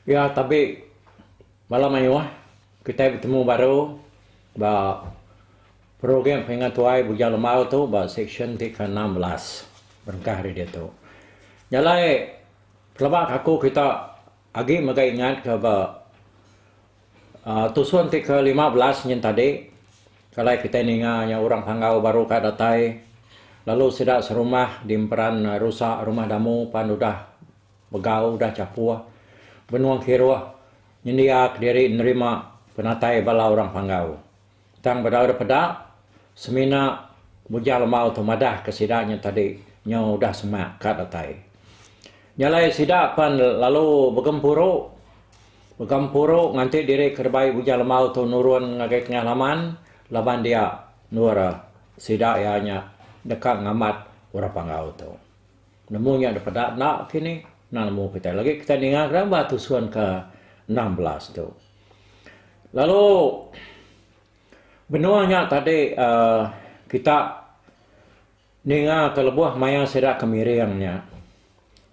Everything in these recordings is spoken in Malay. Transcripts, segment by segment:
Ya, tapi malam ini kita bertemu baru ba program pengatuai bujang lemau tu ba section ke-16 berkah hari dia tu. Nyalai pelabak aku kita agi magai ingat ke ba tusuan ke-15 nyen tadi kalau kita ninganya orang panggau baru ka datai lalu sidak serumah di peran rusak rumah damu pan udah begau udah capua benuang kiruah nyendiak diri nerima penatai bala orang panggau tang badau pada semina bujal mau tu madah kesidaknya tadi nyo udah semak ka datai nyalai sidak pan lalu begempuro nganti diri kerbai bujal mau tu nurun ngagai tengah laman laban dia nuara sidak ianya dekat ngamat orang panggau tu nemunya daripada nak kini nak nemu kita lagi kita dengar ramba tusuan ke-16 tu lalu benuanya tadi kita dengar kelebuah maya sedak kemiringnya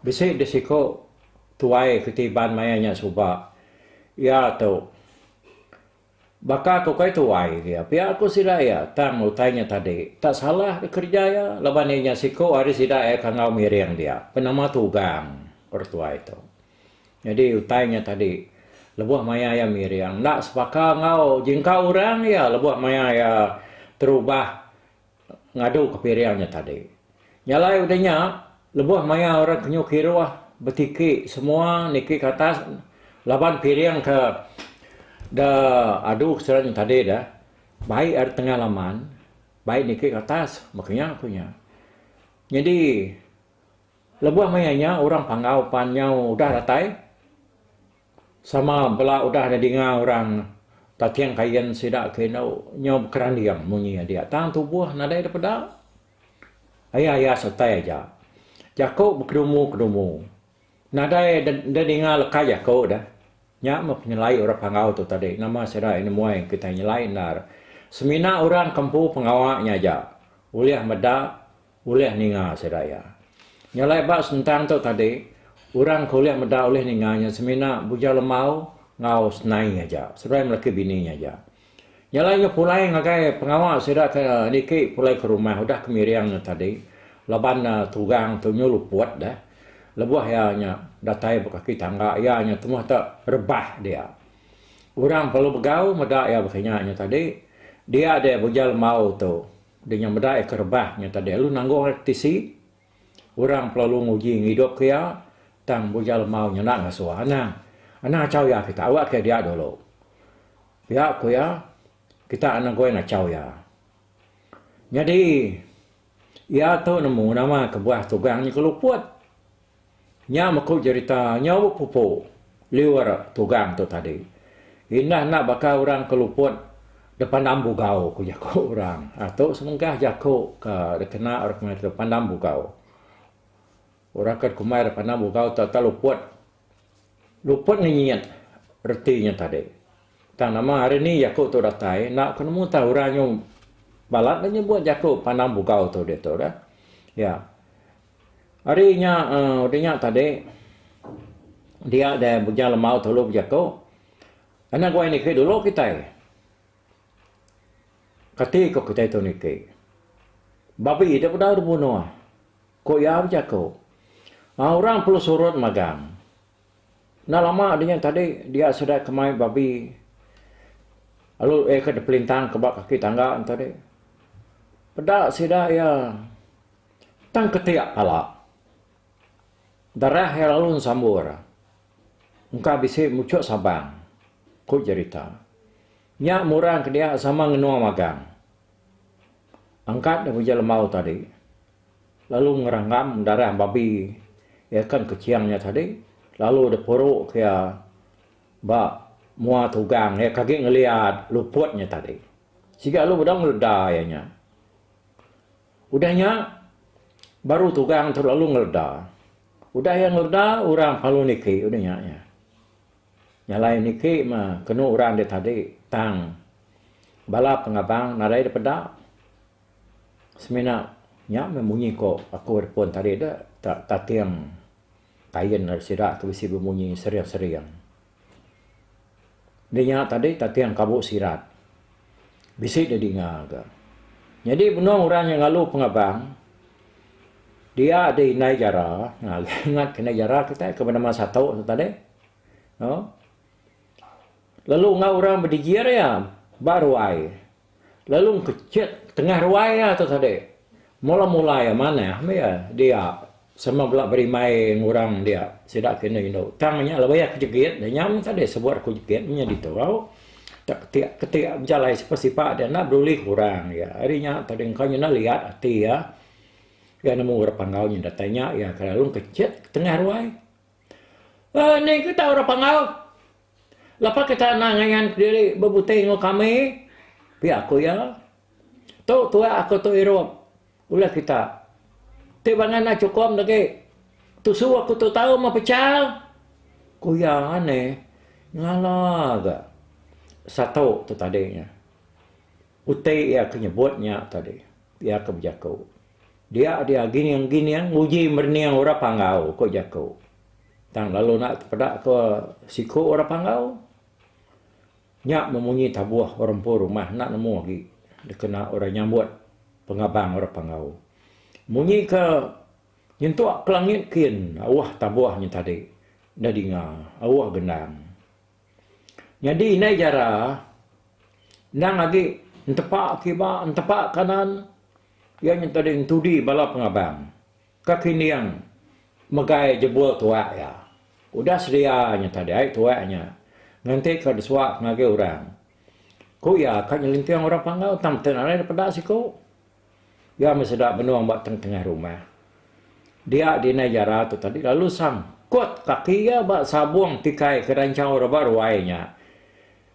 bisik desiko tuai ketiban mayanya subak ya tu baka aku kai tuai dia pia aku sida ya tang utainya tadi tak salah kerja ya labaninya siko hari sida kangau miring dia penama tugang ortua itu jadi utainya tadi lebuah maya ya miring nak sepaka ngau jingkau orang ya lebuah maya ya terubah ngadu kepiriangnya tadi nyalai udahnya lebuah maya orang kenyukiruah betiki semua niki ke atas laban piriang ke dah aduh serang tadi dah baik ada tengah laman baik niki ke atas makanya punya jadi lebuah mayanya orang panggau panyau udah datai sama bela udah ada dengar orang tatiang kayan sidak kena nyob kerandiang munyi dia tang tubuh nadai daripada ayah setai aja jako berkedumu nadai dah dengar lekai jako dah nya menyelai orang panggau tu tadi nama sedai ini muai kita nyelai nar semina orang kampung pengawaknya aja uliah meda uliah ninga sedaya nyalai bak sentang tu tadi orang kuliah meda uliah ninganya semina bujal lemau ngau senai aja sedai melaki bininya aja nyalai pulai ngagai pengawak sedak ke niki pulai ke rumah udah kemiriangnya tadi laban tugang tu nyulu puat dah lebuah ianya datai berkaki tangga ianya semua tak rebah dia orang perlu begau meda ya berkenyanya tadi dia ada bujal mau tu dia meda kerebahnya tadi lu nanggung tisi orang perlu nguji hidup kia tang bujal mau nyenak ngasuh anak cau ya kita awak ke dia dulu ya ku ya kita anak gue nak cau ya jadi ya tu nemu nama kebuah tugang ni kalau puat nya makau cerita nyawa pupu liwar tugang tu tadi inah nak bakal orang keluput depan ambu gau ku jako orang atau semengkah jako ke kena orang kena depan ambu gau orang kat kumai depan ambu gau tak luput nyiat retinya tadi tak nama hari ni jako tu datai nak kena tahu orangnya balat dia buat jako pandang bugau tu dia tu dah ya harinya dia tadi dia ada bujang lemau tolong jako anak gua ini ke dulu kita ketika kita itu niki babi dia pada bunuh ko ya jako orang perlu surut magang nah lama dia tadi dia sudah kemai babi lalu ke pelintang ke bak kaki tangga tadi pada sudah ya tang ketiak pala darah yang lalu sambur engkau bisa muncul sabang ku cerita nya murang ke dia sama ngenua magang angkat dia bujal mau tadi lalu ngeranggam darah babi ya kan keciangnya tadi lalu dia porok kaya ba mua tugang ya kaki ngeliat luputnya tadi sehingga lu udah ngeledayanya udahnya baru tugang terlalu ngeleda udah yang ngeleda orang palu niki udahnya ya nyalai niki mah kena orang dia tadi tang balap pengabang nadai daripada semina nya memunyi ko aku pun tadi dah tak tiang kain sirak tu bisi bemunyi seriang-seriang Dia tadi tatian kabuk sirat. Bisik dia dengar ke. Jadi benar orang yang lalu pengabang, dia ada inai jara. Nah, ingat kena jara kita ke nama satu tadi. No? Lalu ngau orang berdigir ya, baru ai. Lalu kecil tengah ruai ya tu tadi. Mula-mula ya mana ya dia sama belak berimai orang dia sidak kena indo. Tangnya lebih kejegit dan nyam tadi sebuat kejegit nya ditau. Tak ketika berjalan seperti pak dia nak beruli kurang ya. Harinya tadi engkau nak lihat hati ya. Ya nemu orang panggau nya datanya ya kalau kecil tengah ruai. Ni kita orang panggau. Lepas kita nangangan diri berbutai dengan kami, pihak aku ya. Tu aku tu Eropa. Ulah kita. Tibangan nak cukup lagi. Tu suruh aku tu tahu mau pecah. Ku ya aneh. Ngalah agak. Satu tu tadinya. Utai ia kenyebutnya tadi. Ia keberjaku. Dia gini yang uji merniang orang panggau. Kau jaku. Tang lalu nak pada ke siku orang panggau. Nyak memunyi tabuah orang po rumah nak nemu lagi. Dia kena orang nyambut pengabang orang panggau. Munyi ke nyentuak ke langit kin. Awah tabuahnya tadi. Dah dengar. Awah gendang. Jadi ini jara. Nang lagi entepak kibak, entepak kanan. Yang tadi tudi bala pengabang. Kakiniang megai jebul tuak ya. Udah sedianya tadi. Ay tuaknya. Nanti kau disuak ngage orang. Kau ya kan nyelintiang orang panggau tam tenare daripada si kau. Ya mesedak benuang buat tengah rumah. Dia di negara tu tadi lalu sangkut kaki ya bak sabung tikai kerancang orang baru wainya.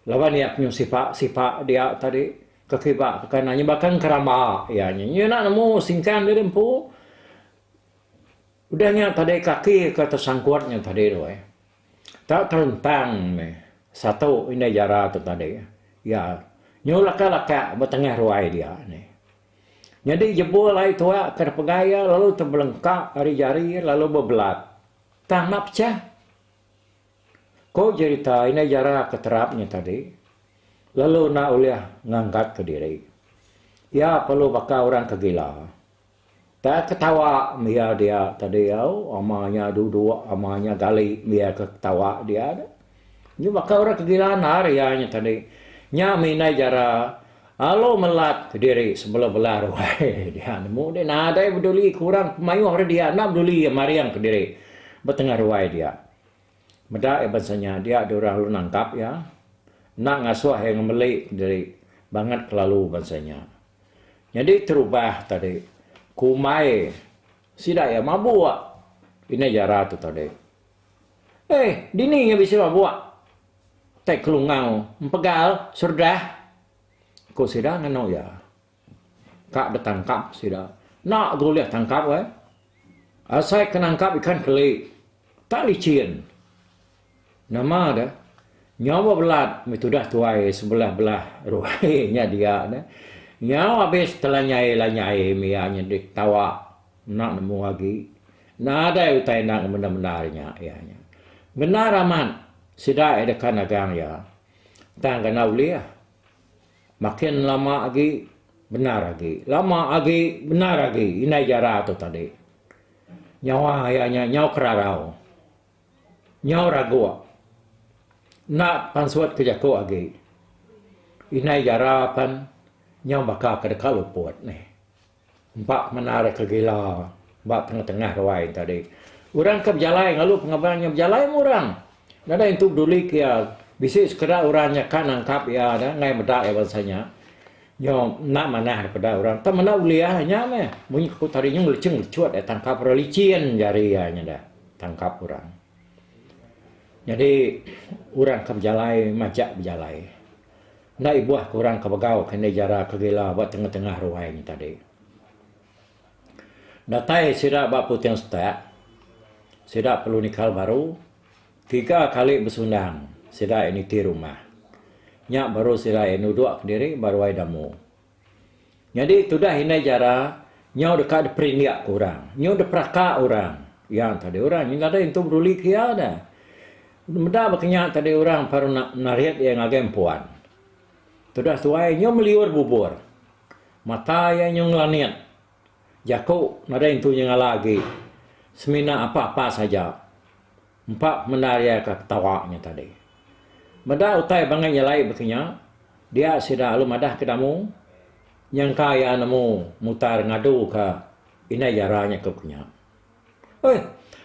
Lawan dia punya sifat dia tadi kaki bak kanannya bahkan kerama ya nya nak nemu singkan dia rempu. Udahnya tadi kaki ke tersangkutnya tadi tu tak terentang satu ini jara tu tadi ya nyulaka-laka bertengah ruai dia ni. Jadi jebul lai tua ke pegaya lalu terbelengkak hari jari lalu berbelat. Tang nak pecah. Kau cerita ini jara keterapnya tadi. Lalu nak uliah ngangkat ke diri. Ya perlu bakal orang kegila. Tak ketawa dia tadi amanya duduk amanya gali dia ketawa dia ada. Ni bakal orang kegilaan harianya tadi. Nya minai jara. Alo melat ke diri sebelah belah ruai. Dia nemu dia nada peduli kurang pemayu hari dia nak peduli mariang ke diri. Bertengah ruai dia. Meda bahasanya dia ada orang lu nangkap ya. Nak ngasuh yang melik dari banget kelalu bahasanya. Jadi terubah tadi. Kumai. Sidak ya mabuk. Ini jara tu tadi. Dini yang bisa mabuk. Tak kelungau, mempegal, sudah. Kau sudah ngano ya? Kak ditangkap sudah. Nak goleh tangkap Asai kenangkap ikan keli. Tak licin. Nama dah. Nyawa belat, sudah tuai sebelah belah ruainya dia dah. Nyawa habis telah nyai mianya ditawa. Nak nemu lagi. Nada utai nak benar-benarnya ianya. Benar aman. Sidak ada kanagang ya. Tang kena uliah. Makin lama lagi benar lagi. Lama lagi benar lagi. Ini jara tu tadi. Nyawa ayahnya nyawa kerarau. Nyawa ragu. Nak pansuat kejaku lagi. Ini jara pan nyawa bakal kedekal luput ni. Empat menarik kegila. Empat tengah-tengah ruai tadi. Orang ke berjalan lalu pengabangnya berjalan orang. Nada itu peduli kia bisa sekedar orangnya kan angkap ya ada ngai medak ya bahasanya. Yo nak mana daripada orang. Tak mana uliahnya meh. Bunyi aku tarinya ngeleceng lecut tangkap relicin jarinya dah. Tangkap orang. Jadi orang ke berjalan majak berjalan. Nak ibuah kurang ke begau kena jara kegila buat tengah-tengah ruai ni tadi. Datai sidak bak putih setak. Sidak perlu nikah baru. 3 kali bersundang. Sidak ini di rumah. Nyak baru sidak ini duduk sendiri baru ada damu. Jadi tu dah ini jara. Nyau dekat deperindiak orang. Nyau depraka orang. Yang tadi orang. Yang ada yang tu beruli kia ada. Mudah berkenyak tadi orang baru nak nariat yang agak puan. Sudah tuai nyo meliur bubur. Mata yang nyong laniat. Jako nada itu yang lagi. Semina apa-apa saja. Empat menaria ke ketawanya tadi. Mada utai bangai nyalai berkenyak. Dia sudah lalu madah kedamu. Yang kaya namu mutar ngadu ke ina jaranya ke kenyak.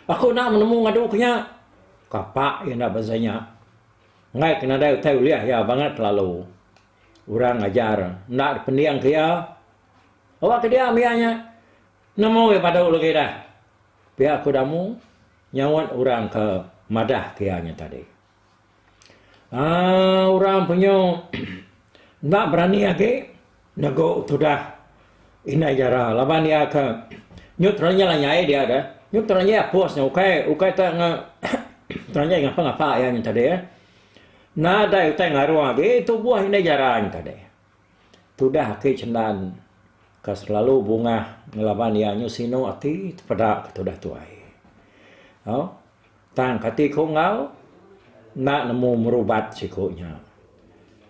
Aku nak menemu ngadu kenyak. Kapak yang nak bahasanya. Ngai kena dah utai uliah ya banget lalu. Orang ajar. Nak pendiang kaya. Awak ke dia mianya. Nemu pada lagi dah. Pihak kudamu. Nyawat orang ke madah kayanya tadi. Orang punya. Nak berani lagi. Nego sudah. Ina jara. Laban dia ke. Nyutranya lah nyai dia dah. Nyutranya puasnya. Ukai tak ternyata ngapa-ngapa yang tadi ya. Nada utai ngaruh lagi itu buah ini jarang tadi. Sudah ke cendan ke selalu bunga ngelaban ya nyusino ati pada sudah tuai. Oh, tang kati ko ngau nak nemu merubat sikunya.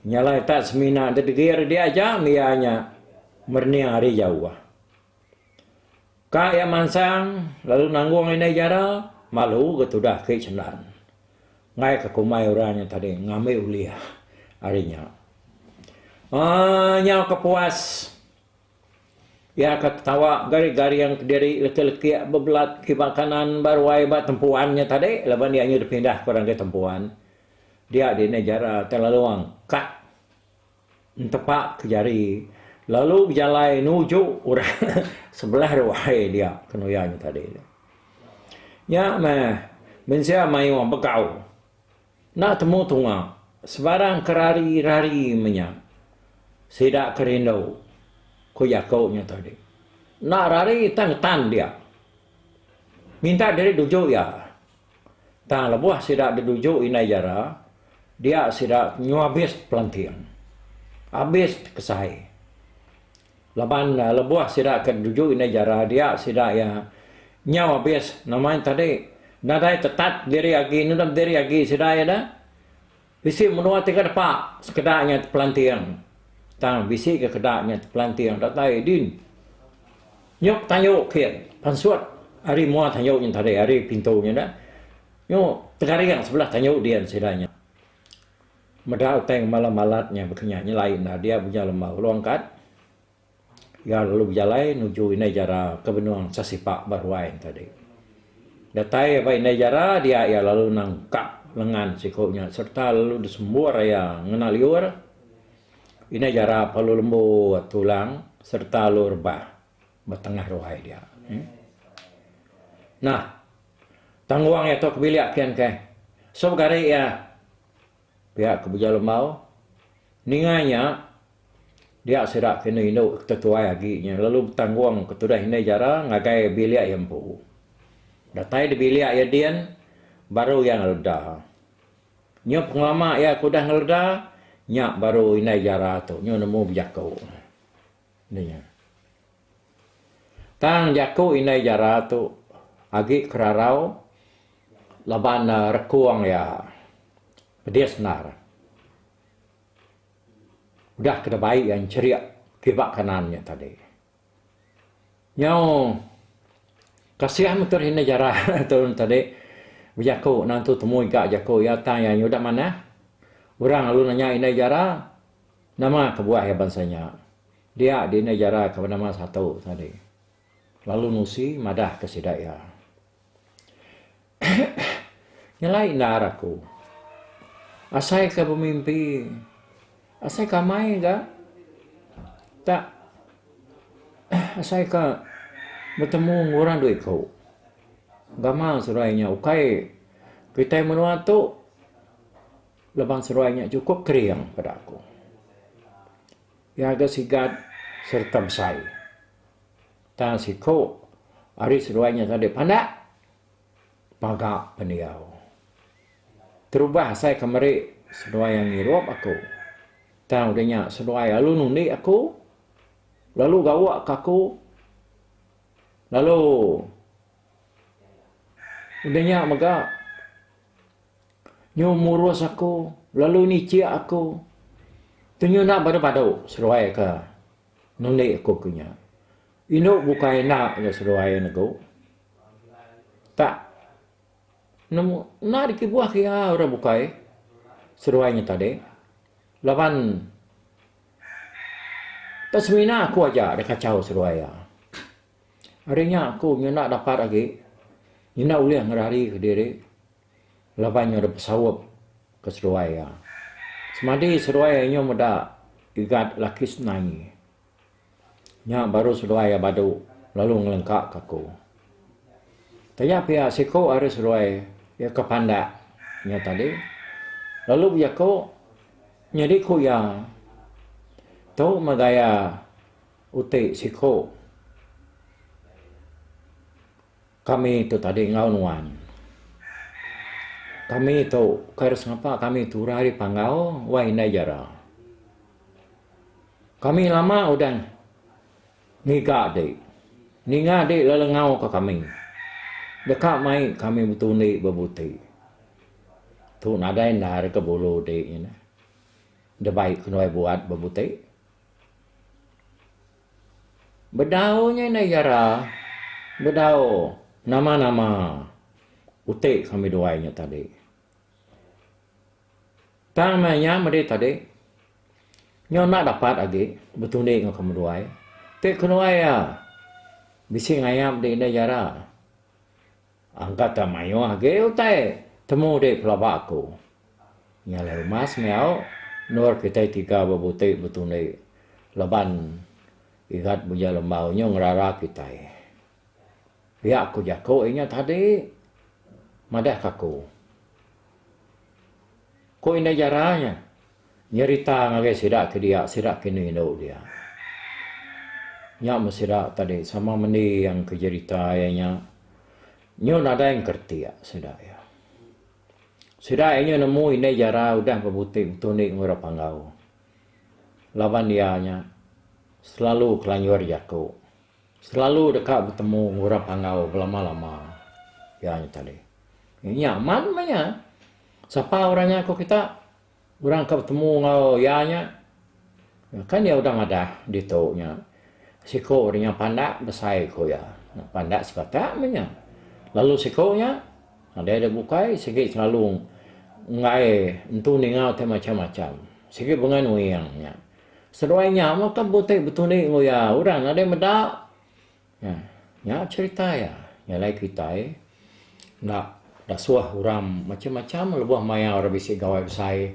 Nyalai tak semina dedegir dia aja mianya merni hari jauh. Kaya mansang lalu nanggung ini jara malu ketudah ke cendan. Ngai ke kumai orangnya tadi ngambil uliah harinya. Nyaw kepuas. Ya ketawa gari-gari yang dari leki-leki bebelat ke kanan baru aibat tempuannya tadi. Lepas dia pindah ke orang ke tempuan. Dia di negara terlalu angkat. Tepak ke jari. Lalu berjalan nuju orang sebelah ruai dia kenuyanya tadi. Ya mensia main orang bekau. Nak temu tunga. Sebarang kerari-rari menyak. Sedak kerindau. Kuyakaunya tadi. Nak rari tan dia. Minta dari dujuk ya. Tang lebuah sedak dujuk inai jara. Dia sedak nyuabis pelantian. Habis kesai. Laban lebuah sedak ke dujuk inai jara. Dia sedak ya. Nyawa habis namanya tadi nadai tetat diri lagi nudam diri lagi sedaya dah bisi menua tiga depak sekedaknya pelantian tang bisi ke kedaknya pelantian datai din nyok tanyuk kian pansuat hari mua tanyuk yang tadi hari pintunya dah nyok tegariang sebelah tanyuk dia sedanya medal teng malam-malatnya berkenyanya lain dah dia punya lemah luangkat ya lalu berjalan menuju ini jara kebenuan sasipak baruain tadi. Datai apa ini jara dia ya lalu nangkap lengan sikunya serta lalu disembur ya ngenal liur. Ini jara palu lembut tulang serta lalu rebah bertengah ruai dia. Nah, tangguang ya tok biliak pian ke. So gari ya pihak kebujalan mau ninganya dia serak kena induk tetua lagi lalu tangguang ketudah ini jara ngagai biliak yang pu. Datai di biliak ya dian baru yang leda. Nyo penglama ya kudah ngeleda nyak baru ini jara tu nyo nemu jakau. Ninya. Tang jakau ini jara tu agi kerarau laban rekuang ya pedes nar. Udah kena baik yang ceria kibak kanannya tadi. Nyau kasihan motor ini jarah turun tadi. Berjaku nanti temui gak jaku ya tanya nyudak mana? Orang lalu nanya ini jarah nama kebuah ya bansanya. Dia di ini jarah ke nama satu tadi. Lalu nusi madah ke sidaya. Nyalai naraku. Asai ke pemimpi. Asai kamai ga? Tak. Asai ka bertemu orang duit kau. Gama surainya ukai. Kita menua tu. Lebang surainya cukup keriang pada aku. Ya agak sigat serta besai. Tak si kau. Hari surainya tadi pandak. Pagak pendiau. Terubah saya kemari seruai yang ngirup aku. Tahu dia seruai lalu nundi aku. Lalu gawak aku. Lalu udahnya maka Nyo murus aku, lalu ni cia aku. Tu nyo nak badu-badu seruai ke nundik aku punya. Ino bukan nak ke seruai aku. Tak. Nemu nak dikibuah kia orang bukai seruainya tadi. Lawan tak semina aku aja ada kacau seruai ya. Harinya aku nyo nak dapat lagi. Nyo nak boleh ngerari ke diri. Lawan nyo ada pesawap ke seruai ya. Semadi seruai nyo muda igat laki senangi. Nya baru seruai badu lalu ngelengkak aku. Tanya pihak siko ada seruai ya kepandak nya tadi. Lalu dia ko nyari ko ya tau magaya uti siko. Kami tu tadi ngaunuan. Kami tu kairos ngapa kami tu rari panggau wai najara. Kami lama udah niga dek. Niga dek lalengau ke kami. Dekat mai kami betul ni berbuti. Tu nadai nari ke bulu dek ini. Dia baik kenai buat berbuti. Bedaunya najara. Bedau nama-nama utik kami doainya tadi. Tamanya mereka tadi, nyo nak dapat lagi betul ni ngau kamu doai. Tek kenai ya, bisi ngayam di negara. Angkat tamayo lagi utai temu di pelabak aku. Nyala mas miau, nur kita tiga berbutik betul ni leban ikat buja lembau nyo ngerara kita. Pihak aku jago inya tadi, madah kaku. Ko ina jaranya nyerita ngage sidak ke dia sidak kini no dia nya mesidak tadi sama meni yang kejerita nya nyo nada yang kerti ya sidak ya sidak nya nemu ina jara udah bebutik tunik ngora panggau lawan dia nya selalu kelanyur jago selalu dekat bertemu ngora panggau lama-lama ya nya tadi nyaman manya. Siapa orangnya kok kita orang ketemu ngau yanya kan dia udah ada di taunya siko orangnya pandak besai ko ya pandak sepatah menya lalu sikonya ada bukai sikit selalu ngai entu ningau te macam-macam sikit bengan uyangnya seruainya maka botek betul ni ngoya orang ada medak ya cerita ya nyalai kita nak dasuah orang macam-macam lebuh maya orang bisi gawai besai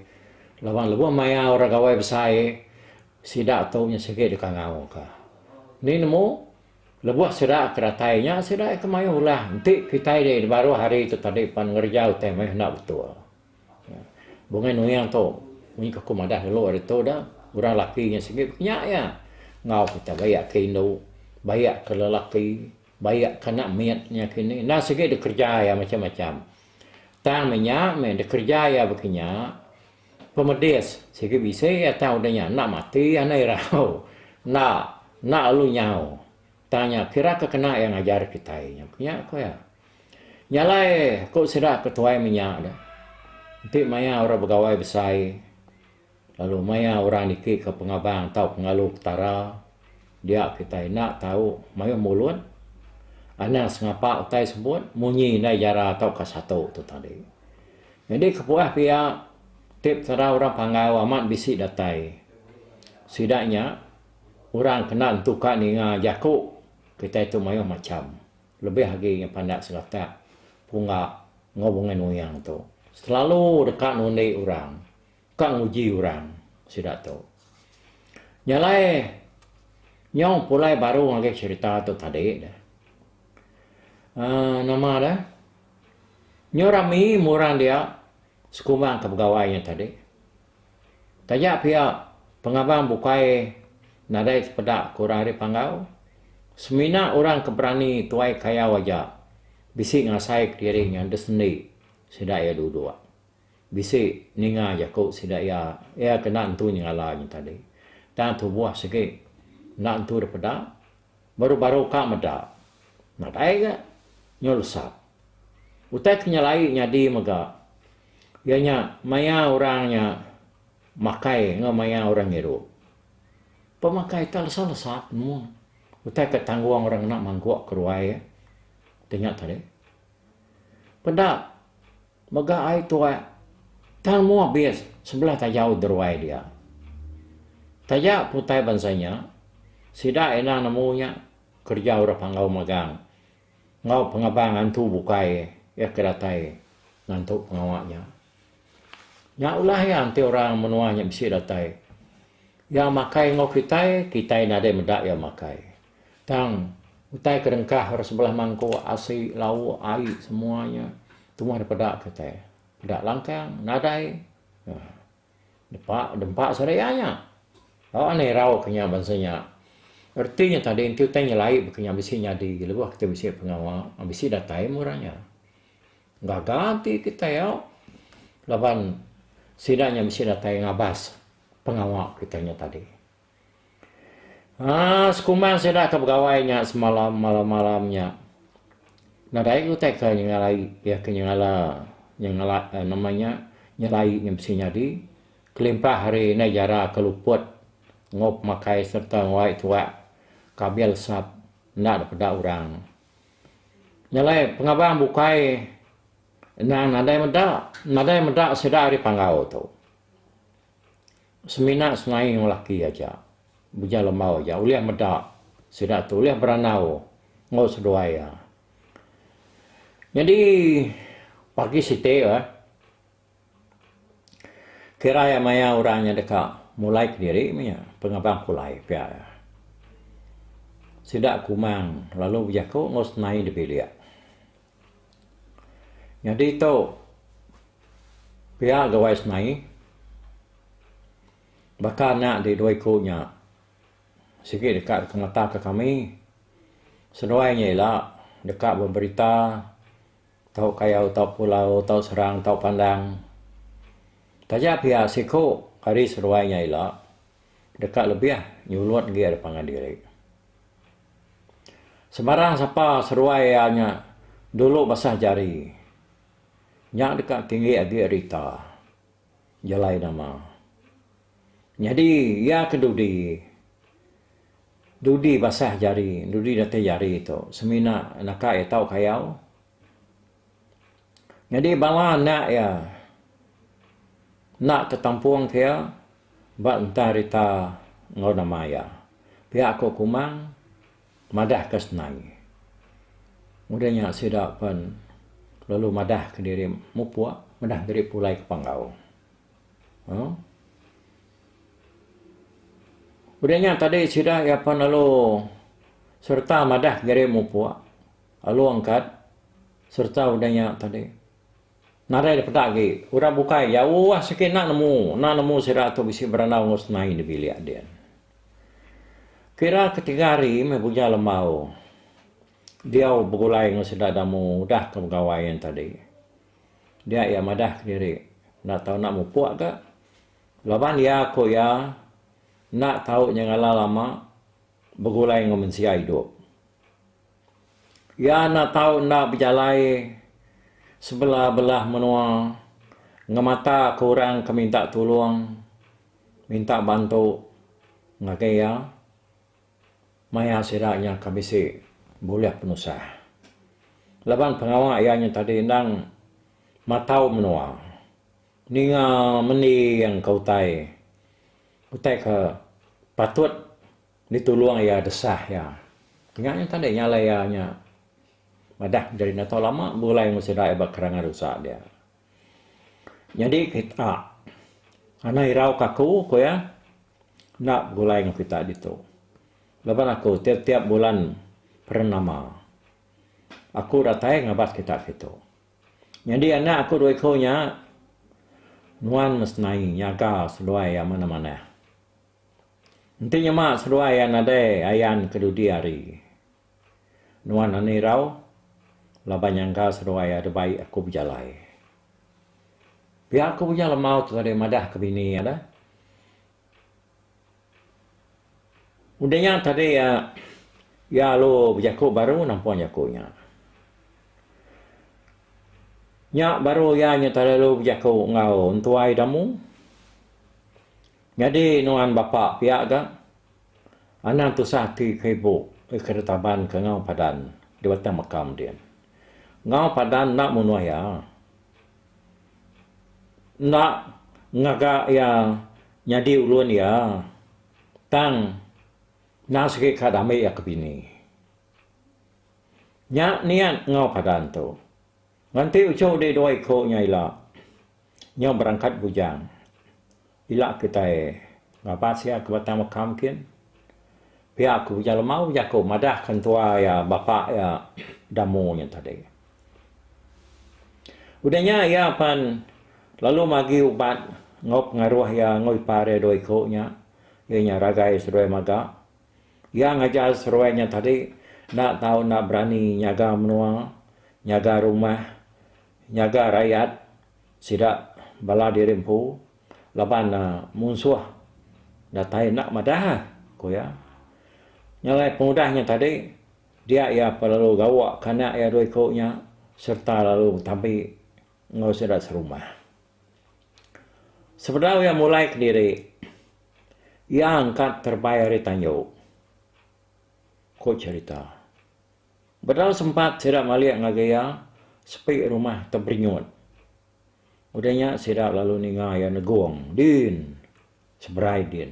lawan lebuh maya orang gawai besai sidak taunya sikit di kangau ka ni nemu lebuh sidak keratainya sidak ke mayu lah nanti kita di baru hari itu tadi pan ngerjau teh meh nak betul bunga nuyang tu bunyi ke kumadah dulu ada tu dah orang lakinya sikit punya ya ngau kita bayak ke Indo bayak ke lelaki bayak kena miatnya kini nah sikit dikerja ya macam-macam tang menyak men dikerja ya begini pemedes sikit bisa ya tahu danya nak mati anai rau nak lu nyau tanya kira kena yang ajar kita nya punya ko ya nyalai kok sudah ketua minyak dah nanti maya orang pegawai besar lalu maya orang dikit ke pengabang tahu pengalu utara dia kita nak tahu maya mulut anak sengapa utai sebut munyi nai jara atau ke satu tu tadi. Jadi kepuah pihak tip tera orang panggau amat bisik datai. Sidaknya orang kenal tukar ni jaku kita itu mayu macam lebih lagi yang pandak selata punga ngobongan uyang tu. Selalu dekat nundi orang, kang uji orang sidak tu. Nyalai nyong pulai baru ngage cerita tu tadi dah. Nama dah nyorami murang dia sekumang ke pegawainya tadi tajak pihak pengabang bukai nadai sepedak kurang hari panggau semina orang keberani tuai kaya wajah bisik ngasai dirinya desni sidak ya dua bisik ninga jakuk sidak ya kena entu nyalanya tadi dan tu buah sikit nak entu daripada baru-baru kak medak nadai ke nyolsap utai kenyalai nyadi mega Ianya maya orangnya makai nga maya orang hidup. Pemakai tal salah semua. Utai ketangguang orang nak mangguak keruai ya. Tengok tadi. Pada maga ai tua tal mua bias sebelah tajau deruai dia. Tajak putai bansanya sida ena namunya kerja orang panggau magang. Ngau pengabang antu bukai ya keratai ngantuk pengawaknya. Ya ulah ya anti orang menuanya bisi datai. Ya makai ngau kitai nade medak ya makai. Tang utai kerengkah orang sebelah mangko asi lau ai semuanya. Tumah daripada kitai. Dak langkang nadai. Dempak sarayanya. Oh aneh rau kenya bansanya. Artinya tadi intiu tanya lai bekenya bisi nyadi lebuh kita bisi pengawal bisi datai murahnya. Enggak ganti kita ya. Laban sidanya bisi datai ngabas pengawal kitanya tadi. Sekuman sida ke pegawainya semalam malamnya. Nadai utai ke nyalai ya ke nyala namanya nyalai yang bisi nyadi. Kelimpah hari negara keluput ngop makai serta ngwai tua kabil sap nak daripada orang. Nyalai pengabang bukai nadai medak sedar di panggau tu. Semina senai lelaki aja. Buja lemau aja. Uliah medak sedar tu. Uliah beranau. Ngau seduaya. Jadi pagi site kira ya maya orangnya dekat mulai ke diri punya pengabang kulai pia. Sidak kumang lalu berjaku ngos naik di bilik. Jadi tu pia gawai naik bakal nak di dua ikunya sikit dekat ke mata ke kami seduainya ialah dekat berberita tahu kayau tahu pulau tahu serang tahu pandang tajak pia siku hari seduainya ialah dekat lebih nyulut dia depan diri. Sebarang siapa seruainya dulu basah jari. Yang dekat tinggi agi rita. Jalai nama. Jadi ya kedudi. Dudi basah jari, dudi date jari itu. Semina nak ya tahu kayau. Jadi bala nak ya nak ketampuang dia ba entah rita ngau namaya. Pihak aku kumang madah ke senai. Mudahnya sidak pun lalu madah ke diri mupua, madah diri pulai ke panggau. Mudahnya tadi sidak ya pun lalu serta madah ke diri mupua, lalu angkat serta udahnya tadi. Narai daripada lagi, orang bukai, ya wah sikit nak nemu sidak tu bisi beranau ngos senai di bilik dia. Kira ketiga hari mebuja lemau. Dia bergulai dengan sedap damu dah ke pegawaian tadi. Dia ya madah ke diri. Nak tahu nak mupuak ke? Laban dia aku ya nak tahu yang lama bergulai dengan manusia hidup. Ya nak tahu nak berjalai sebelah-belah menua ngemata ke orang ke minta tolong, minta bantu ngakai ya. Maya siraknya kabisi boleh penusah. Laban pengawal ayahnya tadi nang matau menua. Ninga meni yang kau tai. Utai ke patut ditolong ya desah ya. Ingatnya tadi nyala ayahnya. Madah dari nato lama mulai musida ebak kerangan rusak dia. Jadi kita ana irau kaku ko ya nak gulai dengan kita itu. Lepas aku tiap-tiap bulan pernama. Aku datai ngabat kita itu. Jadi anak aku dua ekornya nuan mesnai nyaga seluai yang mana-mana. Nantinya mak seluai yang ada ayan kedudi hari. Nuan ane rau laban nyangka seluai ada baik aku berjalai. Biar aku berjalan mau tu tadi madah ke bini ada. Udahnya tadi ya lo berjaku baru nampak jakunya. Nya baru ya nya terlalu berjaku ngau tuai damu. Jadi nuan bapa pihak ga anak tu sati kebo keretaban ke ngau padan di batang makam dia. Ngau padan nak munuaya. Nak ngaga ya nyadi ulun ya. Tang nak sikit kadame ya kebini. Nya niat ngau padan tu. Nanti ucau de doi ko nya ila. Nya berangkat bujang. Ila kita ngapat sia ke batang makam kin. Pihak aku jalan mau jaku madah kan tua ya bapa ya damu nya tadi. Udahnya ya pan lalu magi ubat ngop ngaruh ya ngoi pare doi ko nya. Ya nya ragai seruai maga. Ya ngajar seruainya tadi nak tahu nak berani nyaga menua, nyaga rumah, nyaga rakyat, sidak bala dirimpu, laban munsuh, datai nak madah, ko ya. Nyalai pemudahnya tadi, dia ya perlu gawak kanak ya doi ko nya, serta lalu tapi ngau sidak serumah. Sebenarnya mulai ke diri, ia angkat terbayar di Tanjung. Ko cerita. Bedal sempat sidak maliak ngagaya sepi rumah terberinyut. Udahnya sidak lalu ninga ya negong din seberai din.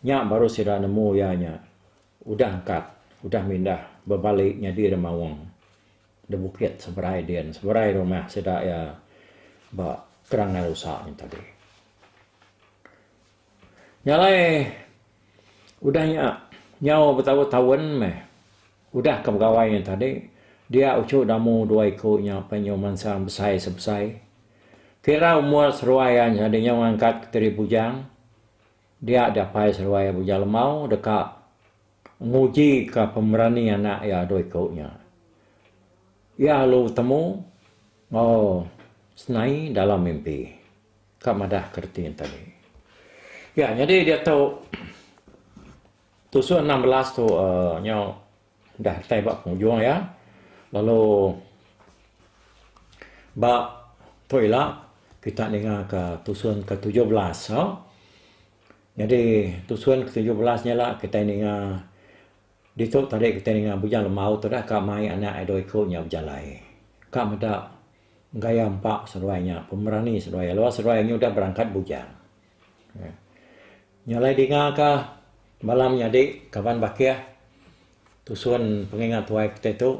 Nya baru sidak nemu ya nya. Udah angkat, udah mindah berbaliknya di Remawang. Di bukit seberai din, seberai rumah sidak ya ba kerang rusaknya tadi. Nyalai udahnya nyau bertahun-tahun meh. Udah ke pegawai yang tadi. Dia ucuk damu dua ikutnya penyuman sang besai sebesai. Kira umur seruayan jadi nyau angkat ke teri bujang. Dia dapai seruaya bujang lemau dekat nguji ke pemberani anak ya dua ikutnya. Ya lu temu. Oh, senai dalam mimpi. Kak madah kerti yang tadi. Ya, jadi dia tahu Tusuan 16 tu nyau dah tebak penghujung ya. Lalu bak tu ialah kita dengar ke tusuan ke-17. Jadi tusuan ke-17 nya lah kita dengar di tu tadi kita dengar bujang lemau tu dah kak mai anak edo ikutnya berjalai. Kak meda gaya empak seruainya, pemerani seruai. Lalu seruainya udah berangkat bujang. Ya. Nyalai dengar ke malamnya di kawan bakia tusuan pengingat tuai kita tu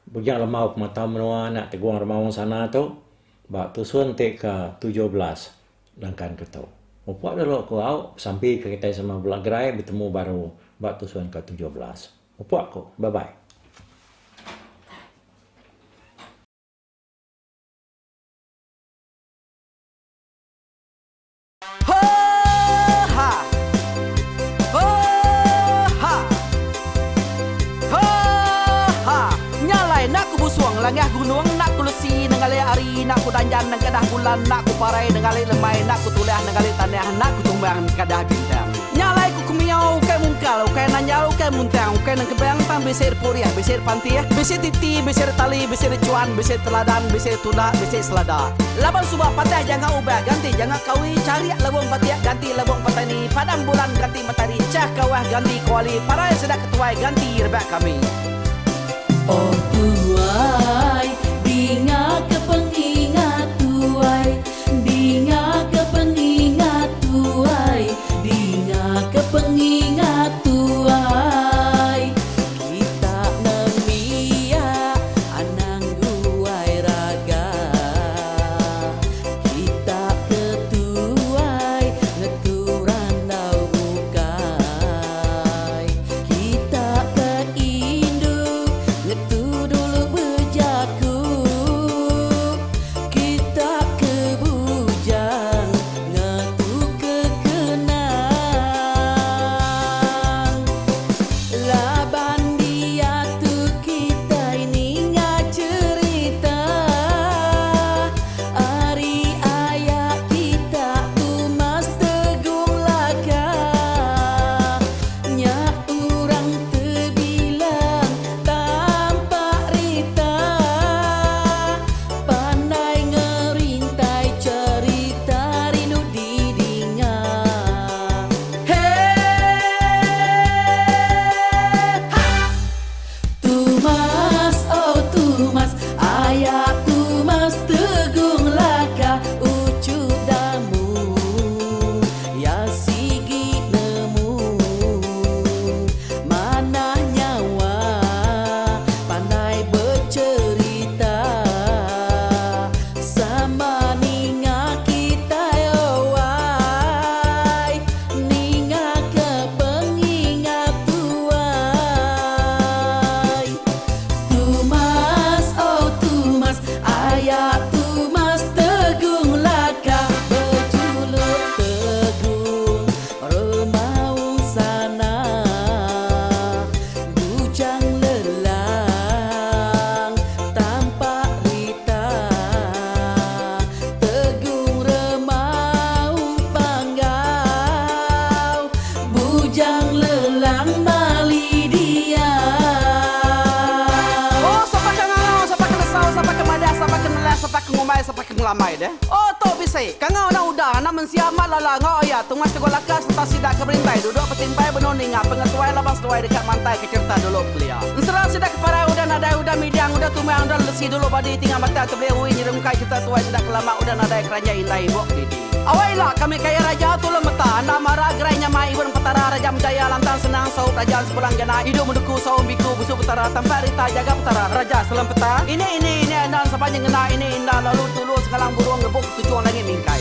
bujang lemau pemata menua nak teguang remawang sana tu bak tusuan te ke 17 langkan ke tu. Mupuak dulu aku au sampai ke kita sama belah gerai bertemu baru bak tusuan ke 17. Mupuak aku. Bye bye. Langah gunung nak kulesi nengali ari nak kudanjan nang kadah bulan nak ku parai nengali lemai nak ku tulah nengali tanah nak ku tumbang kadah bintang nyalai ku kumiau kai mungkal kai nanjau kai muntang kai nang kebang tam besir puriah besir pantiah besir titi besir tali besir cuan besir teladan besir tula besir selada laban subah patah jangan ubah ganti jangan kawi cari lawang patiak ganti lawang patani padang bulan ganti matahari cah kawah ganti kuali parai sedak ketuai ganti rebak kami. Oh tuai, dinga ke pengingat tuai, dinga ke pengingat tuai, dinga ke pengingat tuai. Kita nemia anang guai raga, kita ketuai ngeturan dau bukai, kita ke indu ngetu dulu bejaku. ngelamai deh. Oh to bisik, kangau na udah na mensiamat lala ngau ya tungas tegol lakas tak sidak ke berintai duduk petimbai benoni ngap pengetuai labas tuai dekat mantai ke cerita dulu belia. Serah sidak para udah nadai udah midang udah tumang udah lesi dulu badi tinggal mata terblehui nyirem kai cerita tuai sidak kelama udah nadai keranja indai bok didi. Awailah kami kaya raja tulung meta anda marah gerainya mai ibun petara raja menjaya lantang senang sau kerajaan sepulang gana hidup menduku sau biku busuk petara tanpa rita jaga petara raja selam peta ini dan sepanjang ngena ini indah lalu tulus kalang burung ngebuk tujuan langit mingkai